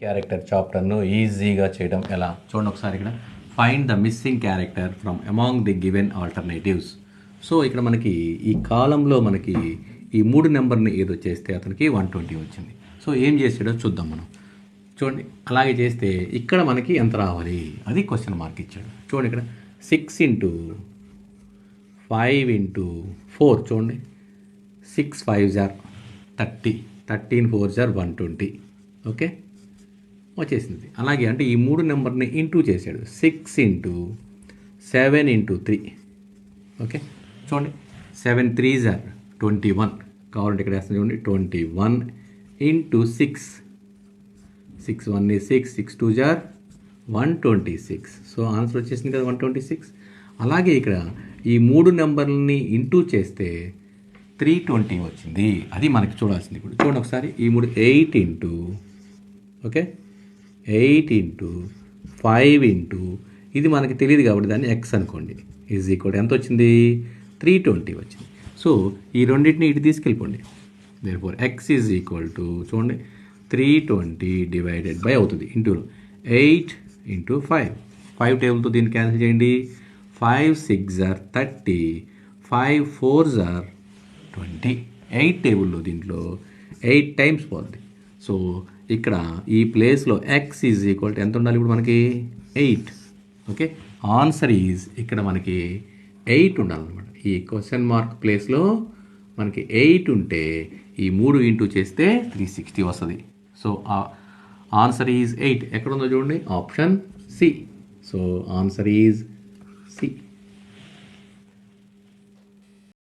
Character చాప్టర్ను ఈజీగా చేయడం ఎలా చూడండి ఒకసారి ఇక్కడ find the missing character from among the given alternatives. So ఇక్కడ మనకి ఈ కాలంలో మనకి ఈ 3 నెంబర్ని ఏదో చేస్తే అతనికి 120 వచ్చింది. సో ఏం చేసాడో చూద్దాం మనం. చూడండి అలాగే చేస్తే ఇక్కడ మనకి ఎంత రావాలి అది క్వశ్చన్ మార్క్ ఇచ్చాడు. చూడండి ఇక్కడ 6 ఇంటూ 5 ఇంటూ 4 చూడండి 6 5 30 13 4 120 ఓకే వచ్చేసింది. అలాగే అంటే ఈ 3 నెంబర్ని ఇంటూ చేశాడు 6 ఇంటూ 7 ఇంటూ 3 ఓకే చూడండి 7 3 21 కావాలంటే ఇక్కడ వేస్తుంది చూడండి 21 ఇంటూ 6 6 1 6 6 2 126. సో ఆన్సర్ వచ్చేసింది కదా 126. అలాగే ఇక్కడ ఈ 3 నెంబర్లని ఇంటూ చేస్తే 320 వచ్చింది. అది మనకి చూడాల్సింది. ఇప్పుడు చూడండి ఒకసారి ఈ 3 8 ఇంటూ ఓకే 8 ఇంటూ 5 ఇంటూ ఇది మనకి తెలియదు కాబట్టి దాన్ని ఎక్స్ అనుకోండి ఈజ్ ఈక్వల్ ఎంత వచ్చింది 320 వచ్చింది. సో ఈ రెండింటిని ఇటు తీసుకెళ్ళిపోండి. Therefore x is equal to చూడండి 320 డివైడెడ్ బై అవుతుంది ఇంటూ 8 ఇంటూ 5 టేబుల్తో దీన్ని క్యాన్సిల్ చేయండి. 5 6 30 5 4 20 8 టేబుల్లో దీంట్లో 8 టైమ్స్ పోతుంది. సో ఇక్కడ ఈ ప్లేస్లో ఎక్స్ ఈజ్ ఈక్వల్ టు ఎంత ఉండాలి ఇప్పుడు మనకి 8 ఓకే ఆన్సర్ ఈజ్ ఇక్కడ మనకి 8 ఉండాలన్నమాట. ఈ క్వశ్చన్ మార్క్ ప్లేస్లో మనకి 8 ఉంటే ఈ 3 ఇంటూ చేస్తే 360 వస్తుంది. సో ఆన్సర్ ఈజ్ 8 ఎక్కడ ఉందో చూడండి option C. So answer is C.